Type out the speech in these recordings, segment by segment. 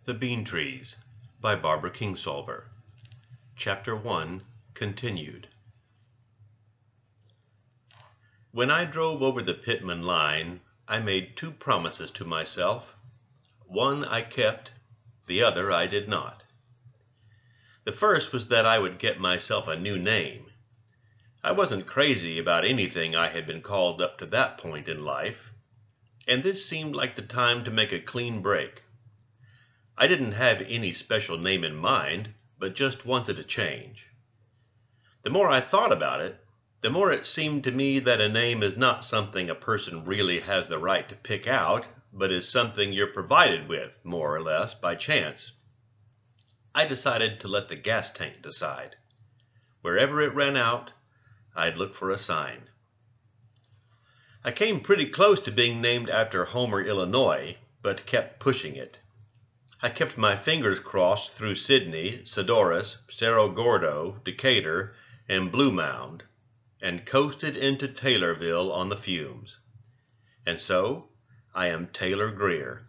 The Bean Trees by Barbara Kingsolver. Chapter 1 Continued. When I drove over the Pittman line, I made two promises to myself. One I kept, the other I did not. The first was that I would get myself a new name. I wasn't crazy about anything I had been called up to that point in life, and this seemed like the time to make a clean break. I didn't have any special name in mind, but just wanted a change. The more I thought about it, the more it seemed to me that a name is not something a person really has the right to pick out, but is something you're provided with, more or less, by chance. I decided to let the gas tank decide. Wherever it ran out, I'd look for a sign. I came pretty close to being named after Homer, Illinois, but kept pushing it. I kept my fingers crossed through Sidney, Sodorus, Cerro Gordo, Decatur, and Blue Mound, and coasted into Taylorville on the fumes. And so, I am Taylor Greer.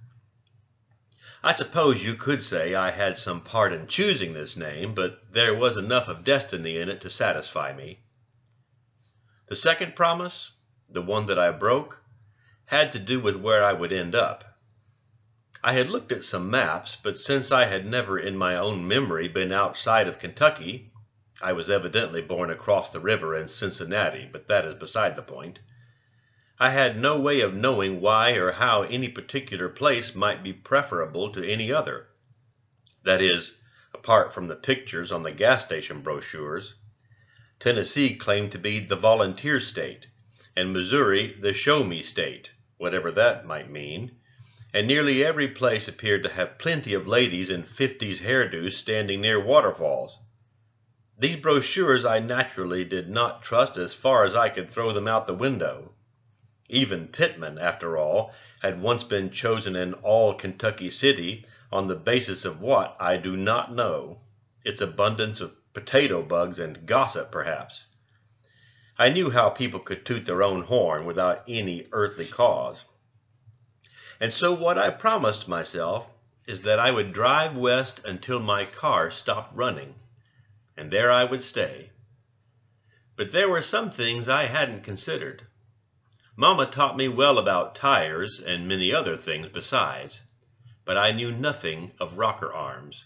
I suppose you could say I had some part in choosing this name, but there was enough of destiny in it to satisfy me. The second promise, the one that I broke, had to do with where I would end up. I had looked at some maps, but since I had never in my own memory been outside of Kentucky, I was evidently born across the river in Cincinnati, but that is beside the point, I had no way of knowing why or how any particular place might be preferable to any other. That is, apart from the pictures on the gas station brochures. Tennessee claimed to be the volunteer state, and Missouri the show-me state, whatever that might mean, and nearly every place appeared to have plenty of ladies in 50s hairdos standing near waterfalls. These brochures I naturally did not trust as far as I could throw them out the window. Even Pittman, after all, had once been chosen an all-Kentucky city on the basis of what I do not know, its abundance of potato bugs and gossip, perhaps. I knew how people could toot their own horn without any earthly cause. And so what I promised myself is that I would drive west until my car stopped running, and there I would stay. But there were some things I hadn't considered. Mama taught me well about tires and many other things besides, but I knew nothing of rocker arms,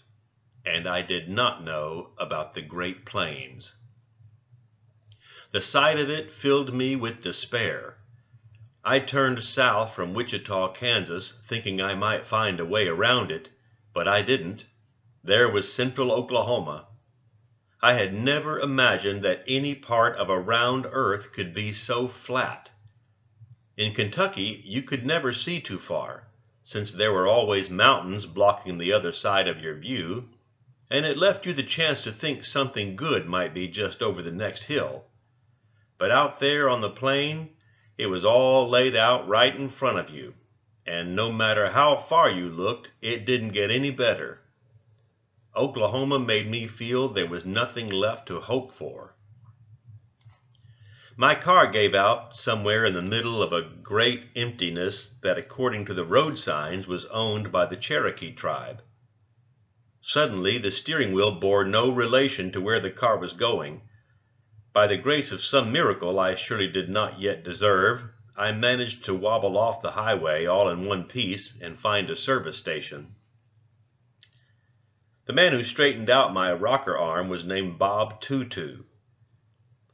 and I did not know about the Great Plains. The sight of it filled me with despair. I turned south from Wichita, Kansas, thinking I might find a way around it, but I didn't. There was central Oklahoma. I had never imagined that any part of a round earth could be so flat. In Kentucky, you could never see too far, since there were always mountains blocking the other side of your view, and it left you the chance to think something good might be just over the next hill. But out there on the plain, it was all laid out right in front of you, and no matter how far you looked, it didn't get any better. Oklahoma made me feel there was nothing left to hope for. My car gave out somewhere in the middle of a great emptiness that, according to the road signs, was owned by the Cherokee tribe. Suddenly, the steering wheel bore no relation to where the car was going. By the grace of some miracle I surely did not yet deserve, I managed to wobble off the highway all in one piece and find a service station. The man who straightened out my rocker arm was named Bob Tutu.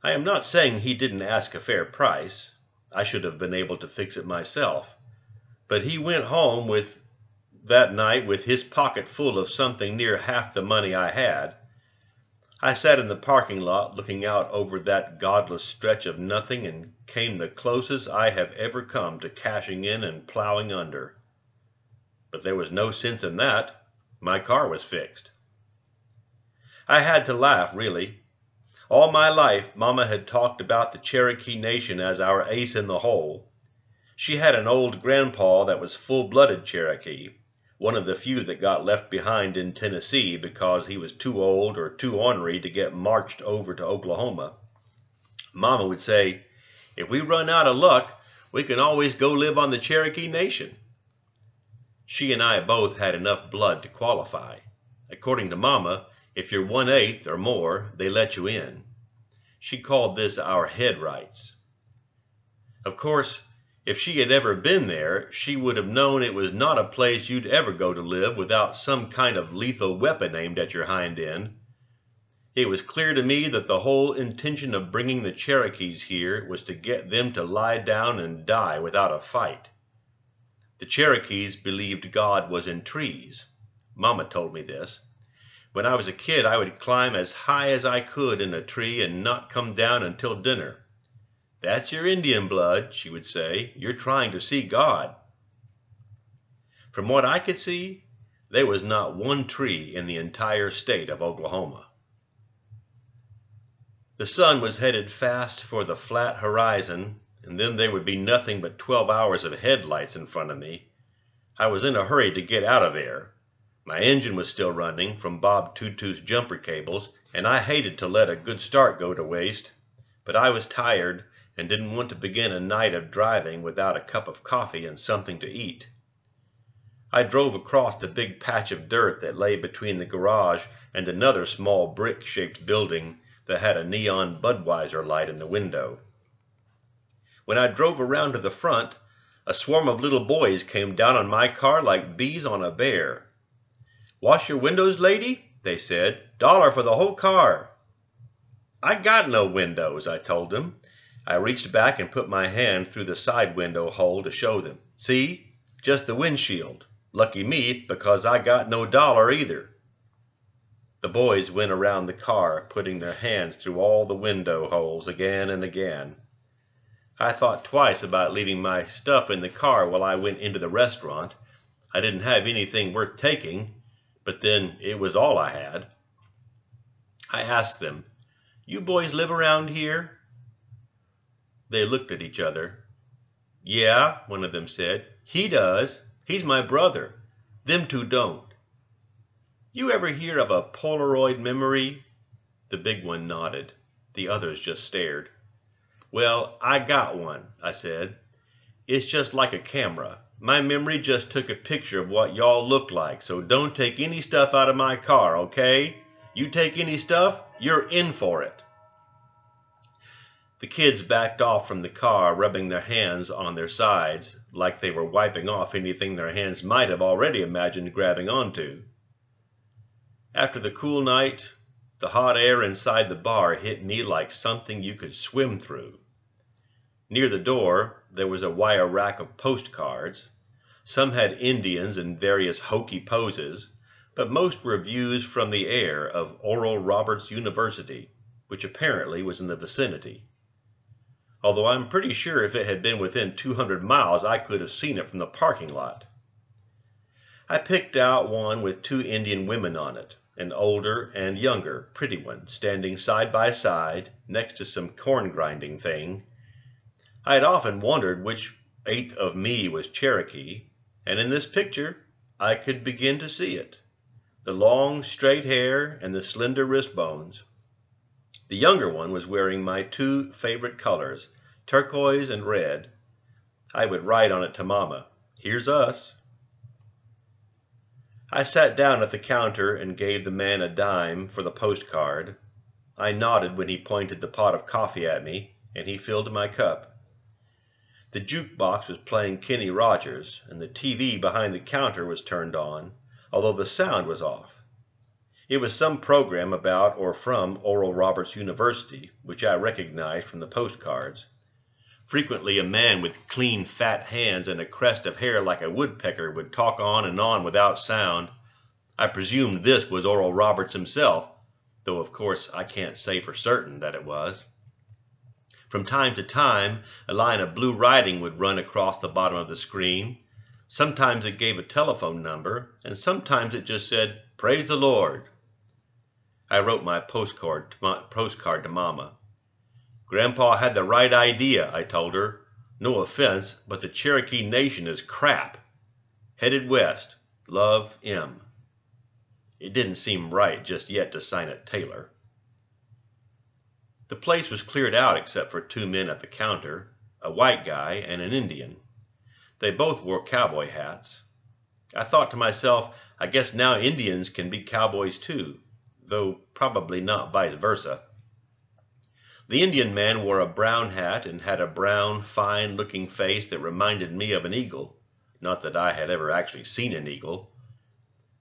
I am not saying he didn't ask a fair price. I should have been able to fix it myself. But he went home that night with his pocket full of something near half the money I had. I sat in the parking lot looking out over that godless stretch of nothing and came the closest I have ever come to cashing in and plowing under. But there was no sense in that. My car was fixed. I had to laugh, really. All my life, Mama had talked about the Cherokee Nation as our ace in the hole. She had an old grandpa that was full-blooded Cherokee, one of the few that got left behind in Tennessee because he was too old or too ornery to get marched over to Oklahoma. Mama would say, "If we run out of luck, we can always go live on the Cherokee Nation." She and I both had enough blood to qualify. According to Mama, if you're 1/8 or more, they let you in. She called this our head rights. Of course, if she had ever been there, she would have known it was not a place you'd ever go to live without some kind of lethal weapon aimed at your hind end. It was clear to me that the whole intention of bringing the Cherokees here was to get them to lie down and die without a fight. The Cherokees believed God was in trees. Mama told me this. When I was a kid, I would climb as high as I could in a tree and not come down until dinner. "That's your Indian blood," she would say. "You're trying to see God." From what I could see, there was not one tree in the entire state of Oklahoma. The sun was headed fast for the flat horizon, and then there would be nothing but 12 hours of headlights in front of me. I was in a hurry to get out of there. My engine was still running from Bob Tutu's jumper cables, and I hated to let a good start go to waste, but I was tired and didn't want to begin a night of driving without a cup of coffee and something to eat. I drove across the big patch of dirt that lay between the garage and another small brick-shaped building that had a neon Budweiser light in the window. When I drove around to the front, a swarm of little boys came down on my car like bees on a bear. "Wash your windows, lady?" they said. "$1 for the whole car." "I got no windows," I told them. I reached back and put my hand through the side window hole to show them. "See? Just the windshield. Lucky me, because I got no $1 either." The boys went around the car, putting their hands through all the window holes again and again. I thought twice about leaving my stuff in the car while I went into the restaurant. I didn't have anything worth taking, but then it was all I had. I asked them, "You boys live around here?" They looked at each other. "Yeah," one of them said. "He does. He's my brother. Them two don't." "You ever hear of a Polaroid memory?" The big one nodded. The others just stared. "Well, I got one," I said. "It's just like a camera. My memory just took a picture of what y'all look like, so don't take any stuff out of my car, okay? You take any stuff, you're in for it." The kids backed off from the car, rubbing their hands on their sides, like they were wiping off anything their hands might have already imagined grabbing onto. After the cool night, the hot air inside the bar hit me like something you could swim through. Near the door, there was a wire rack of postcards. Some had Indians in various hokey poses, but most were views from the air of Oral Roberts University, which apparently was in the vicinity. Although I'm pretty sure if it had been within 200 miles, I could have seen it from the parking lot. I picked out one with 2 Indian women on it, an older and younger, pretty one, standing side by side next to some corn-grinding thing. I had often wondered which 1/8 of me was Cherokee, and in this picture I could begin to see it. The long, straight hair and the slender wrist bones. The younger one was wearing my 2 favorite colors, turquoise and red. I would write on it to Mama, "Here's us." I sat down at the counter and gave the man a dime for the postcard. I nodded when he pointed the pot of coffee at me, and he filled my cup. The jukebox was playing Kenny Rogers, and the TV behind the counter was turned on, although the sound was off. It was some program about or from Oral Roberts University, which I recognized from the postcards. Frequently a man with clean, fat hands and a crest of hair like a woodpecker would talk on and on without sound. I presumed this was Oral Roberts himself, though of course I can't say for certain that it was. From time to time, a line of blue writing would run across the bottom of the screen. Sometimes it gave a telephone number, and sometimes it just said, "Praise the Lord." I wrote my postcard to Mama. "Grandpa had the right idea," I told her. "No offense, but the Cherokee Nation is crap. Headed west. Love, M." It didn't seem right just yet to sign it Taylor. The place was cleared out except for 2 men at the counter, a white guy and an Indian. They both wore cowboy hats. I thought to myself, I guess now Indians can be cowboys too, though probably not vice versa. The Indian man wore a brown hat and had a brown, fine-looking face that reminded me of an eagle. Not that I had ever actually seen an eagle.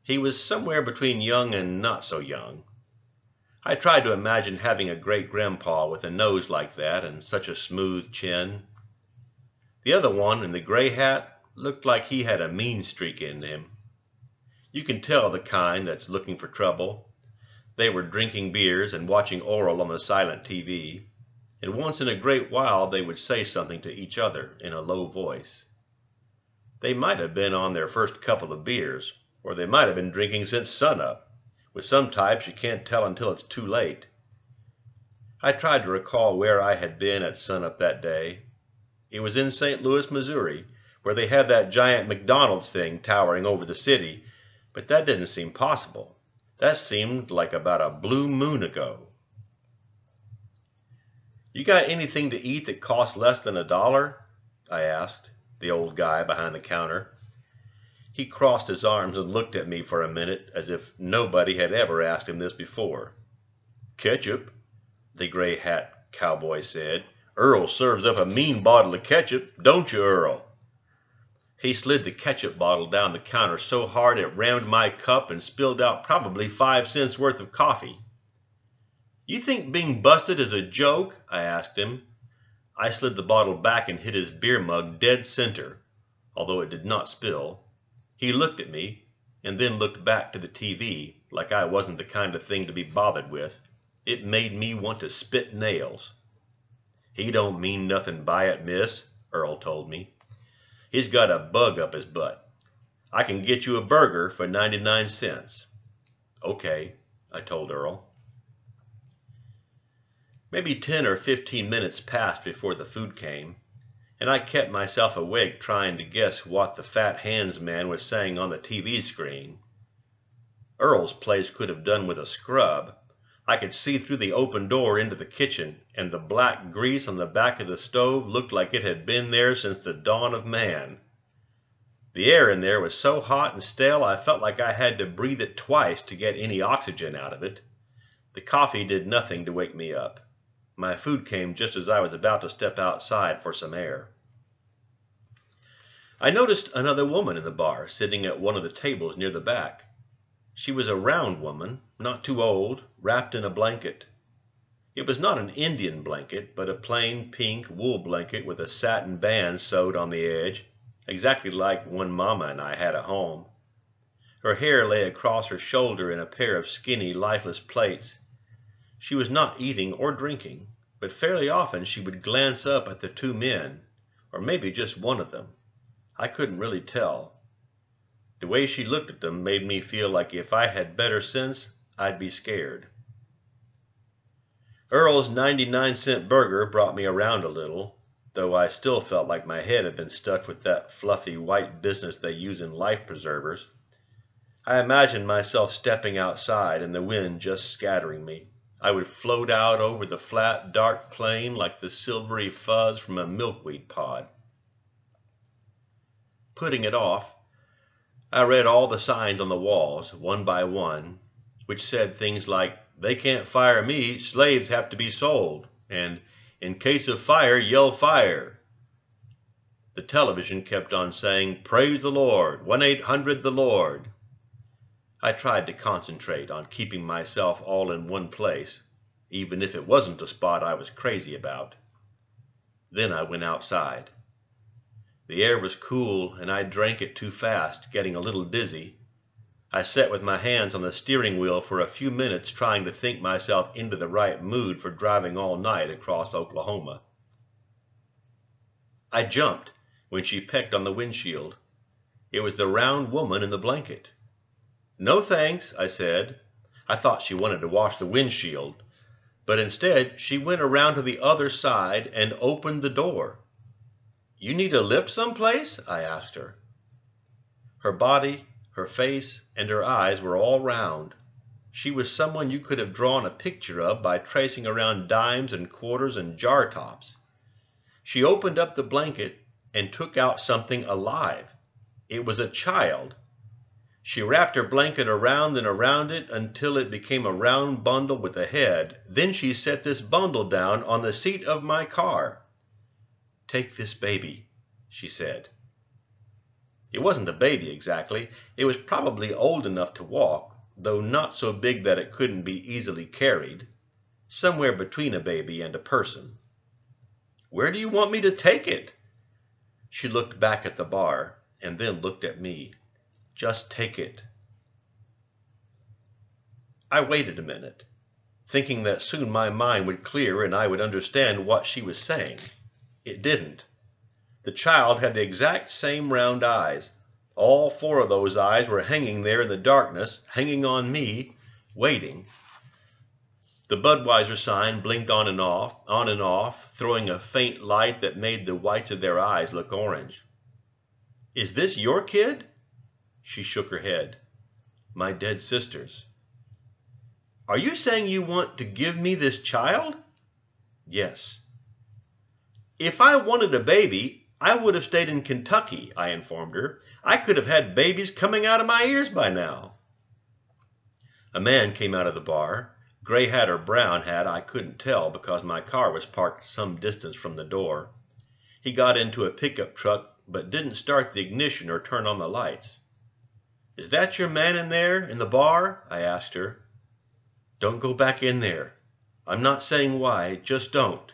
He was somewhere between young and not so young. I tried to imagine having a great-grandpa with a nose like that and such a smooth chin. The other one in the gray hat looked like he had a mean streak in him. You can tell the kind that's looking for trouble. They were drinking beers and watching Oral on the silent TV, and once in a great while they would say something to each other in a low voice. They might have been on their first couple of beers, or they might have been drinking since sunup. With some types you can't tell until it's too late. I tried to recall where I had been at sunup that day. It was in St. Louis, Missouri, where they have that giant McDonald's thing towering over the city, but that didn't seem possible. That seemed like about a blue moon ago. "You got anything to eat that costs less than $1?" I asked the old guy behind the counter. He crossed his arms and looked at me for a minute as if nobody had ever asked him this before. "Ketchup," the gray hat cowboy said. "Earl serves up a mean bottle of ketchup, don't you, Earl?" He slid the ketchup bottle down the counter so hard it rammed my cup and spilled out probably 5 cents worth of coffee. "You think being busted is a joke?" I asked him. I slid the bottle back and hit his beer mug dead center, although it did not spill. He looked at me, and then looked back to the TV, like I wasn't the kind of thing to be bothered with. It made me want to spit nails. "He don't mean nothing by it, miss," Earl told me. "He's got a bug up his butt. I can get you a burger for 99 cents. "Okay," I told Earl. Maybe 10 or 15 minutes passed before the food came, and I kept myself awake trying to guess what the fat hands man was saying on the TV screen. Earl's place could have done with a scrub. I could see through the open door into the kitchen, and the black grease on the back of the stove looked like it had been there since the dawn of man. The air in there was so hot and stale I felt like I had to breathe it twice to get any oxygen out of it. The coffee did nothing to wake me up. My food came just as I was about to step outside for some air. I noticed another woman in the bar sitting at one of the tables near the back. She was a round woman, not too old, wrapped in a blanket. It was not an Indian blanket, but a plain pink wool blanket with a satin band sewed on the edge, exactly like one Mama and I had at home. Her hair lay across her shoulder in a pair of skinny, lifeless plaits. She was not eating or drinking, but fairly often she would glance up at the two men, or maybe just one of them. I couldn't really tell. The way she looked at them made me feel like if I had better sense, I'd be scared. Earl's 99-cent burger brought me around a little, though I still felt like my head had been stuck with that fluffy white business they use in life preservers. I imagined myself stepping outside and the wind just scattering me. I would float out over the flat, dark plain like the silvery fuzz from a milkweed pod. Putting it off, I read all the signs on the walls, one by one, which said things like, "They can't fire me, slaves have to be sold," and "In case of fire, yell fire." The television kept on saying, "Praise the Lord, 1-800-THE-LORD." I tried to concentrate on keeping myself all in one place, even if it wasn't a spot I was crazy about. Then I went outside. The air was cool, and I drank it too fast, getting a little dizzy. I sat with my hands on the steering wheel for a few minutes trying to think myself into the right mood for driving all night across Oklahoma. I jumped when she pecked on the windshield. It was the round woman in the blanket. "No thanks," I said. I thought she wanted to wash the windshield, but instead she went around to the other side and opened the door. "You need a lift someplace?" I asked her. Her body, her face, and her eyes were all round. She was someone you could have drawn a picture of by tracing around dimes and quarters and jar tops. She opened up the blanket and took out something alive. It was a child, She wrapped her blanket around and around it until it became a round bundle with a head. Then she set this bundle down on the seat of my car. "Take this baby," she said. It wasn't a baby exactly. It was probably old enough to walk, though not so big that it couldn't be easily carried. Somewhere between a baby and a person. "Where do you want me to take it?" She looked back at the bar and then looked at me. "Just take it." I waited a minute, thinking that soon my mind would clear and I would understand what she was saying. It didn't. The child had the exact same round eyes. All four of those eyes were hanging there in the darkness, hanging on me, waiting. The Budweiser sign blinked on and off, throwing a faint light that made the whites of their eyes look orange. "Is this your kid?" She shook her head. "My dead sister's." "Are you saying you want to give me this child?" "Yes." "If I wanted a baby, I would have stayed in Kentucky," I informed her. "I could have had babies coming out of my ears by now." A man came out of the bar. Gray hat or brown hat, I couldn't tell because my car was parked some distance from the door. He got into a pickup truck but didn't start the ignition or turn on the lights. "Is that your man in there, in the bar?" I asked her. "Don't go back in there. I'm not saying why, just don't."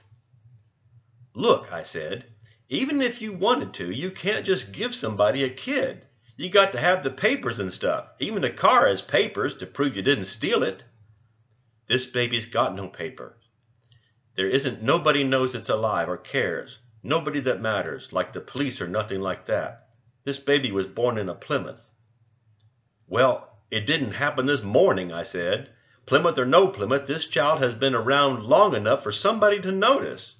"Look," I said, "even if you wanted to, you can't just give somebody a kid. You got to have the papers and stuff. Even a car has papers to prove you didn't steal it." "This baby's got no paper. There isn't nobody knows it's alive or cares. Nobody that matters, like the police or nothing like that. This baby was born in a Plymouth." "Well, it didn't happen this morning," I said. "Plymouth or no Plymouth, this child has been around long enough for somebody to notice."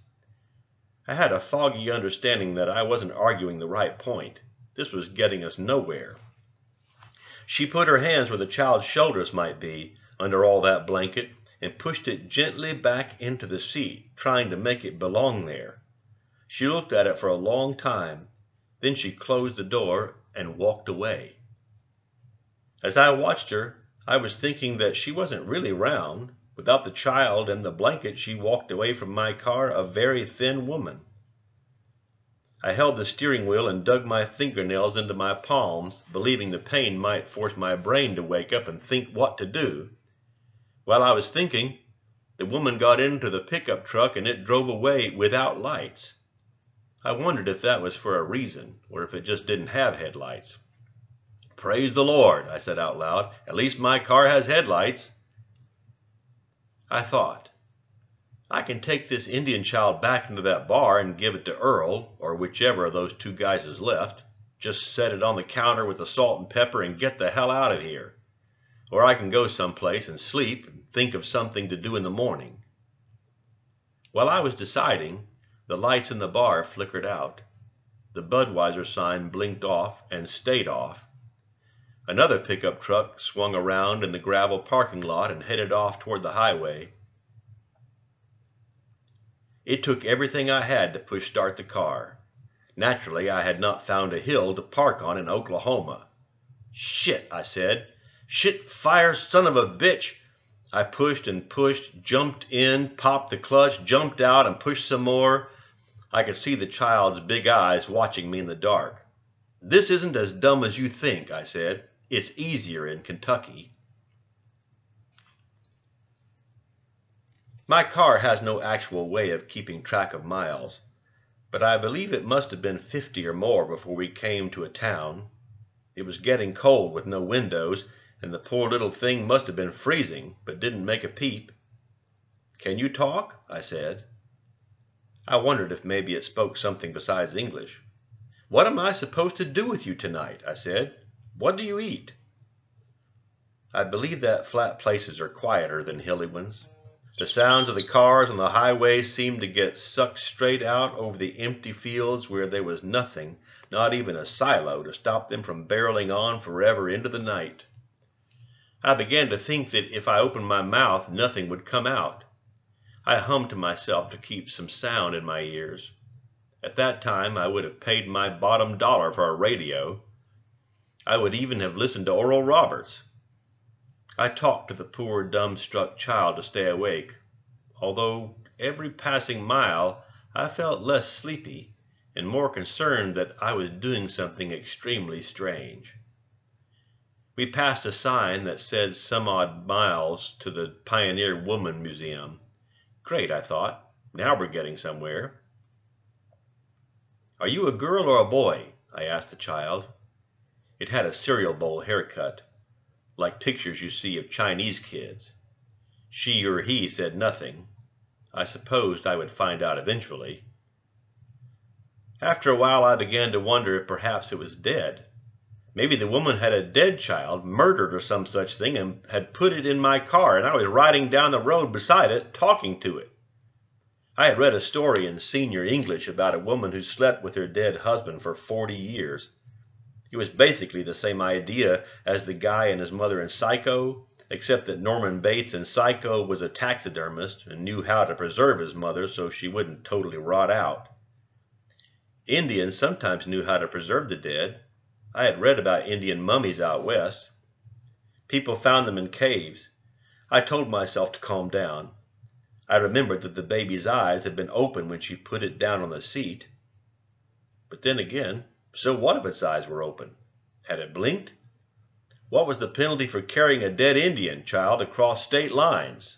I had a foggy understanding that I wasn't arguing the right point. This was getting us nowhere. She put her hands where the child's shoulders might be, under all that blanket, and pushed it gently back into the seat, trying to make it belong there. She looked at it for a long time. Then she closed the door and walked away. As I watched her, I was thinking that she wasn't really round. Without the child and the blanket, she walked away from my car a very thin woman. I held the steering wheel and dug my fingernails into my palms, believing the pain might force my brain to wake up and think what to do. While I was thinking, the woman got into the pickup truck and it drove away without lights. I wondered if that was for a reason, or if it just didn't have headlights. "Praise the Lord," I said out loud. "At least my car has headlights." I thought, I can take this Indian child back into that bar and give it to Earl, or whichever of those two guys is left. Just set it on the counter with the salt and pepper and get the hell out of here. Or I can go someplace and sleep and think of something to do in the morning. While I was deciding, the lights in the bar flickered out. The Budweiser sign blinked off and stayed off. Another pickup truck swung around in the gravel parking lot and headed off toward the highway. It took everything I had to push start the car. Naturally, I had not found a hill to park on in Oklahoma. "Shit," I said. "Shit, fire, son of a bitch." I pushed and pushed, jumped in, popped the clutch, jumped out, and pushed some more. I could see the child's big eyes watching me in the dark. "This isn't as dumb as you think," I said. "It's easier in Kentucky." My car has no actual way of keeping track of miles, but I believe it must have been 50 or more before we came to a town. It was getting cold with no windows, and the poor little thing must have been freezing, but didn't make a peep. "Can you talk?" I said. I wondered if maybe it spoke something besides English. "What am I supposed to do with you tonight?" I said. "What do you eat?" I believe that flat places are quieter than hilly ones. The sounds of the cars on the highway seemed to get sucked straight out over the empty fields where there was nothing, not even a silo, to stop them from barreling on forever into the night. I began to think that if I opened my mouth, nothing would come out. I hummed to myself to keep some sound in my ears. At that time, I would have paid my bottom dollar for a radio. I would even have listened to Oral Roberts. I talked to the poor dumbstruck child to stay awake, although every passing mile I felt less sleepy and more concerned that I was doing something extremely strange. We passed a sign that said some odd miles to the Pioneer Woman Museum. Great, I thought. Now we're getting somewhere. "Are you a girl or a boy?" I asked the child. It had a cereal bowl haircut, like pictures you see of Chinese kids. She or he said nothing. I supposed I would find out eventually. After a while I began to wonder if perhaps it was dead. Maybe the woman had a dead child, murdered or some such thing, and had put it in my car, and I was riding down the road beside it, talking to it. I had read a story in senior English about a woman who slept with her dead husband for 40 years. It was basically the same idea as the guy and his mother in Psycho, except that Norman Bates in Psycho was a taxidermist and knew how to preserve his mother so she wouldn't totally rot out. Indians sometimes knew how to preserve the dead. I had read about Indian mummies out west. People found them in caves. I told myself to calm down. I remembered that the baby's eyes had been open when she put it down on the seat. But then again, so what if its eyes were open? Had it blinked? What was the penalty for carrying a dead Indian child across state lines?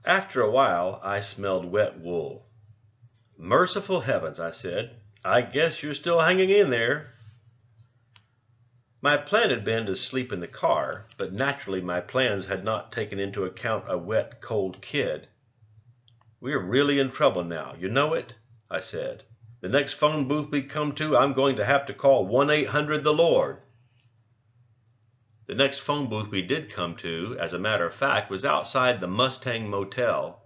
After a while, I smelled wet wool. "Merciful heavens," I said. "I guess you're still hanging in there." My plan had been to sleep in the car, but naturally my plans had not taken into account a wet, cold kid. "We're really in trouble now, you know it," I said. "The next phone booth we come to, I'm going to have to call 1-800-THE-LORD." The next phone booth we did come to, as a matter of fact, was outside the Mustang Motel.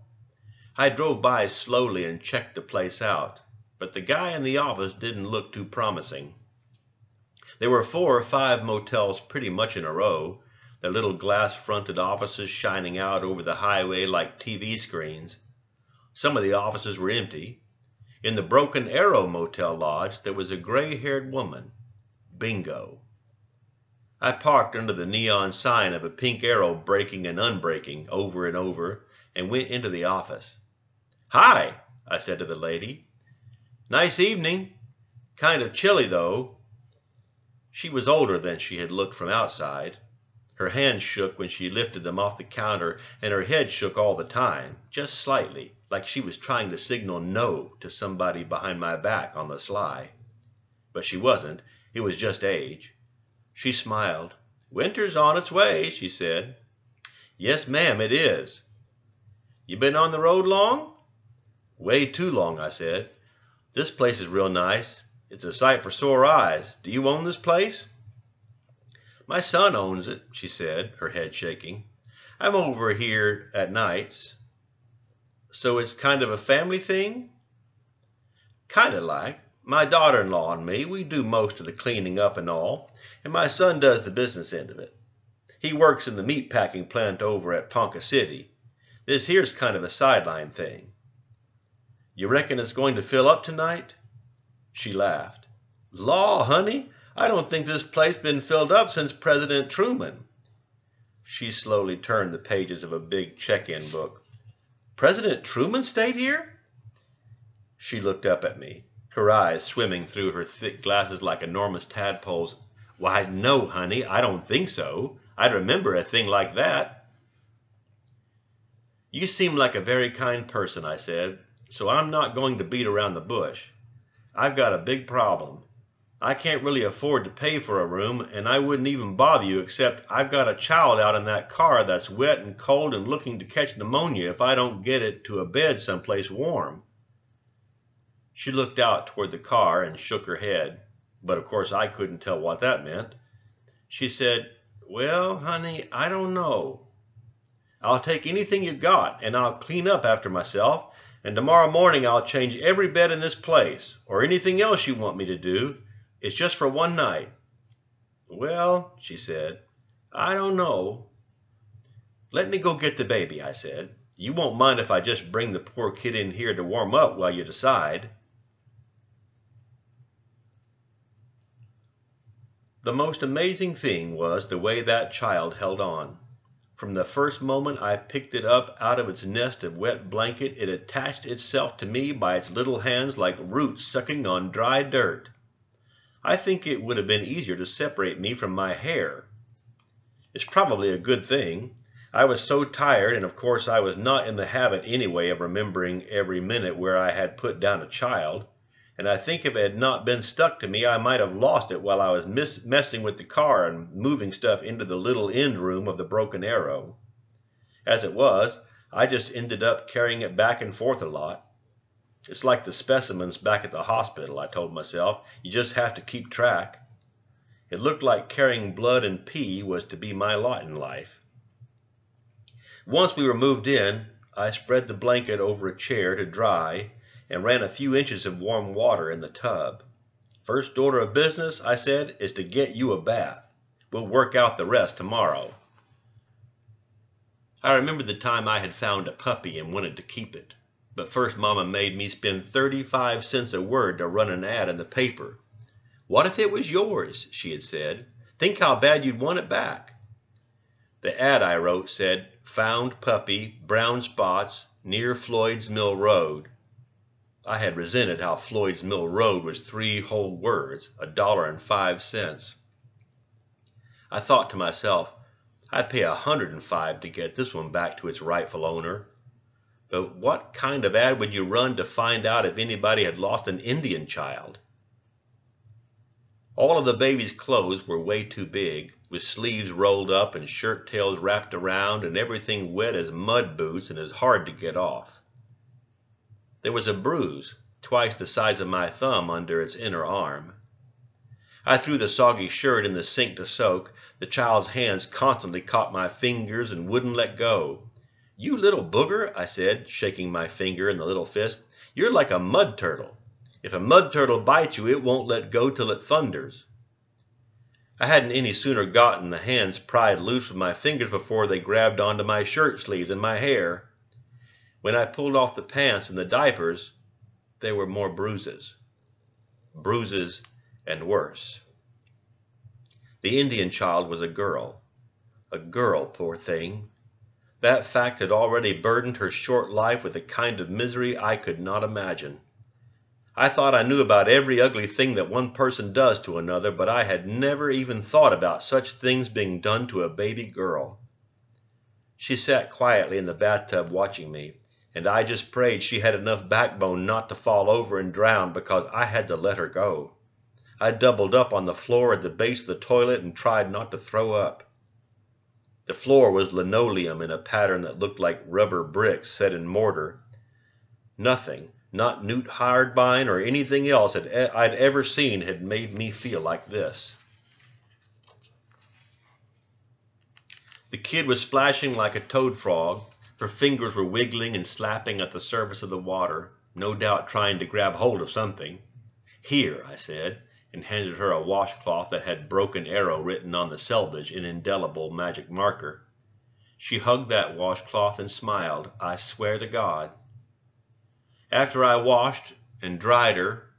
I drove by slowly and checked the place out, but the guy in the office didn't look too promising. There were 4 or 5 motels pretty much in a row, their little glass-fronted offices shining out over the highway like TV screens. Some of the offices were empty. In the Broken Arrow Motel Lodge there was a gray-haired woman. Bingo. I parked under the neon sign of a pink arrow breaking and unbreaking over and over and went into the office. "Hi," I said to the lady. "Nice evening. Kind of chilly, though." She was older than she had looked from outside. Her hands shook when she lifted them off the counter, and her head shook all the time, just slightly, like she was trying to signal no to somebody behind my back on the sly. But she wasn't. It was just age. She smiled. "Winter's on its way," she said. "Yes, ma'am, it is." "You been on the road long?" "Way too long," I said. "This place is real nice. It's a sight for sore eyes. Do you own this place?" "My son owns it," she said, her head shaking. "I'm over here at nights." "So it's kind of a family thing?" "Kind of like. My daughter-in-law and me, we do most of the cleaning up and all, and my son does the business end of it. He works in the meat-packing plant over at Ponca City. This here's kind of a sideline thing." "You reckon it's going to fill up tonight?" She laughed. "Law, honey, I don't think this place been filled up since President Truman." She slowly turned the pages of a big check-in book. "President Truman stayed here?" She looked up at me, her eyes swimming through her thick glasses like enormous tadpoles. "Why, no, honey, I don't think so. I'd remember a thing like that." "You seem like a very kind person," I said, "so I'm not going to beat around the bush. I've got a big problem. I can't really afford to pay for a room, and I wouldn't even bother you except I've got a child out in that car that's wet and cold and looking to catch pneumonia if I don't get it to a bed someplace warm." She looked out toward the car and shook her head, but of course I couldn't tell what that meant. She said, "Well, honey, I don't know. I'll take anything you got, and I'll clean up after myself, and tomorrow morning I'll change every bed in this place, or anything else you want me to do. It's just for one night." "Well," she said, "I don't know." "Let me go get the baby," I said. "You won't mind if I just bring the poor kid in here to warm up while you decide." The most amazing thing was the way that child held on. From the first moment I picked it up out of its nest of wet blanket, it attached itself to me by its little hands like roots sucking on dry dirt. I think it would have been easier to separate me from my hair. It's probably a good thing. I was so tired, and of course I was not in the habit anyway of remembering every minute where I had put down a child, and I think if it had not been stuck to me I might have lost it while I was messing with the car and moving stuff into the little end room of the Broken Arrow. As it was, I just ended up carrying it back and forth a lot. It's like the specimens back at the hospital, I told myself. You just have to keep track. It looked like carrying blood and pee was to be my lot in life. Once we were moved in, I spread the blanket over a chair to dry and ran a few inches of warm water in the tub. "First order of business," I said, "is to get you a bath. We'll work out the rest tomorrow." I remembered the time I had found a puppy and wanted to keep it. But first Mama made me spend 35 cents a word to run an ad in the paper. "What if it was yours?" she had said. "Think how bad you'd want it back." The ad I wrote said, "Found puppy, brown spots, near Floyd's Mill Road." I had resented how Floyd's Mill Road was 3 whole words, $1.05. I thought to myself, I'd pay $105 to get this one back to its rightful owner. But what kind of ad would you run to find out if anybody had lost an Indian child? All of the baby's clothes were way too big, with sleeves rolled up and shirt tails wrapped around and everything wet as mud boots and as hard to get off. There was a bruise, twice the size of my thumb, under its inner arm. I threw the soggy shirt in the sink to soak. The child's hands constantly caught my fingers and wouldn't let go. "You little booger," I said, shaking my finger in the little fist, "you're like a mud turtle. If a mud turtle bites you, it won't let go till it thunders." I hadn't any sooner gotten the hands pried loose with my fingers before they grabbed onto my shirt sleeves and my hair. When I pulled off the pants and the diapers, there were more bruises. Bruises and worse. The Indian child was a girl. A girl, poor thing. That fact had already burdened her short life with a kind of misery I could not imagine. I thought I knew about every ugly thing that one person does to another, but I had never even thought about such things being done to a baby girl. She sat quietly in the bathtub watching me, and I just prayed she had enough backbone not to fall over and drown, because I had to let her go. I doubled up on the floor at the base of the toilet and tried not to throw up. The floor was linoleum in a pattern that looked like rubber bricks set in mortar. Nothing, not newt hardbine or anything else I'd ever seen, had made me feel like this. The kid was splashing like a toad frog. Her fingers were wiggling and slapping at the surface of the water, no doubt trying to grab hold of something. "Here," I said, and handed her a washcloth that had Broken Arrow written on the selvage in indelible magic marker. She hugged that washcloth and smiled, I swear to God. After I washed and dried her,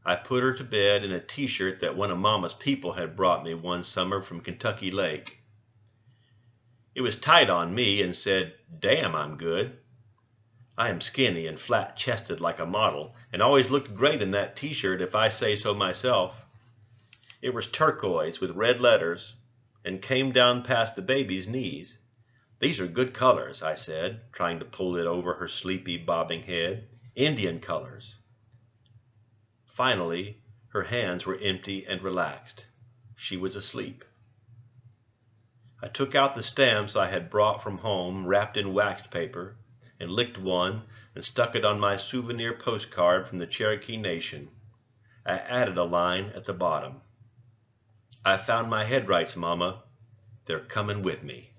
I put her to bed in a t-shirt that one of Mama's people had brought me one summer from Kentucky Lake. It was tight on me and said, "Damn, I'm good." I am skinny and flat-chested like a model, and always looked great in that t-shirt if I say so myself. It was turquoise with red letters and came down past the baby's knees. "These are good colors," I said, trying to pull it over her sleepy, bobbing head. "Indian colors." Finally, her hands were empty and relaxed. She was asleep. I took out the stamps I had brought from home, wrapped in waxed paper, and licked one and stuck it on my souvenir postcard from the Cherokee Nation. I added a line at the bottom. "I found my headrights, Mama. They're coming with me."